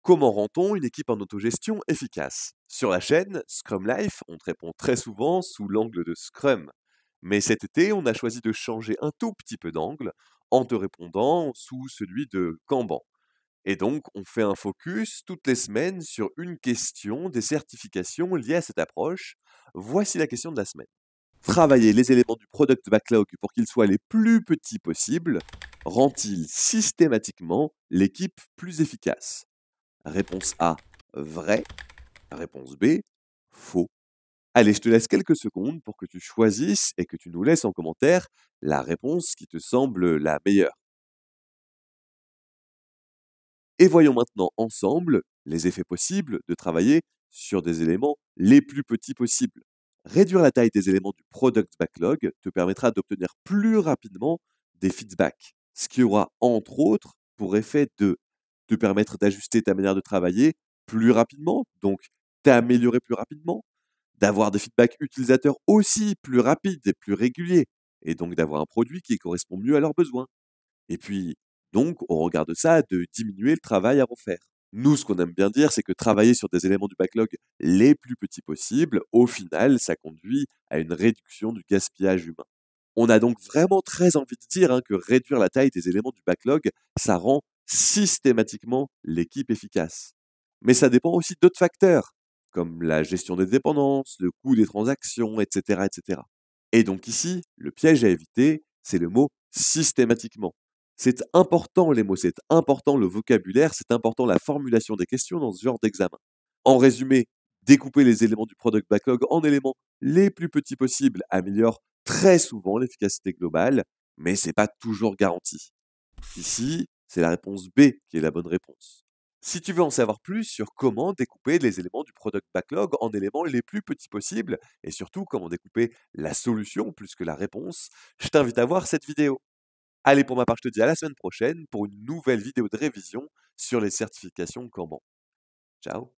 Comment rend-on une équipe en autogestion efficace? Sur la chaîne Scrum Life, on te répond très souvent sous l'angle de Scrum. Mais cet été, on a choisi de changer un tout petit peu d'angle en te répondant sous celui de Kanban. Et donc, on fait un focus toutes les semaines sur une question des certifications liées à cette approche. Voici la question de la semaine. Travailler les éléments du product backlog pour qu'ils soient les plus petits possibles rend-il systématiquement l'équipe plus efficace? Réponse A, vrai. Réponse B, faux. Allez, je te laisse quelques secondes pour que tu choisisses et que tu nous laisses en commentaire la réponse qui te semble la meilleure. Et voyons maintenant ensemble les effets possibles de travailler sur des éléments les plus petits possibles. Réduire la taille des éléments du product backlog te permettra d'obtenir plus rapidement des feedbacks, ce qui aura entre autres pour effet de te permettre d'ajuster ta manière de travailler plus rapidement, donc t'améliorer plus rapidement, d'avoir des feedbacks utilisateurs aussi plus rapides et plus réguliers, et donc d'avoir un produit qui correspond mieux à leurs besoins. Et puis, donc, au regard de ça, de diminuer le travail à refaire. Nous, ce qu'on aime bien dire, c'est que travailler sur des éléments du backlog les plus petits possibles, au final, ça conduit à une réduction du gaspillage humain. On a donc vraiment très envie de dire que réduire la taille des éléments du backlog, ça rend systématiquement l'équipe efficace. Mais ça dépend aussi d'autres facteurs, comme la gestion des dépendances, le coût des transactions, etc., etc. Et donc ici, le piège à éviter, c'est le mot systématiquement. C'est important les mots, c'est important le vocabulaire, c'est important la formulation des questions dans ce genre d'examen. En résumé, découper les éléments du product backlog en éléments les plus petits possibles améliore très souvent l'efficacité globale, mais c'est pas toujours garanti. Ici, c'est la réponse B qui est la bonne réponse. Si tu veux en savoir plus sur comment découper les éléments du product backlog en éléments les plus petits possibles, et surtout comment découper la solution plus que la réponse, je t'invite à voir cette vidéo. Allez, pour ma part, je te dis à la semaine prochaine pour une nouvelle vidéo de révision sur les certifications Kanban. Ciao!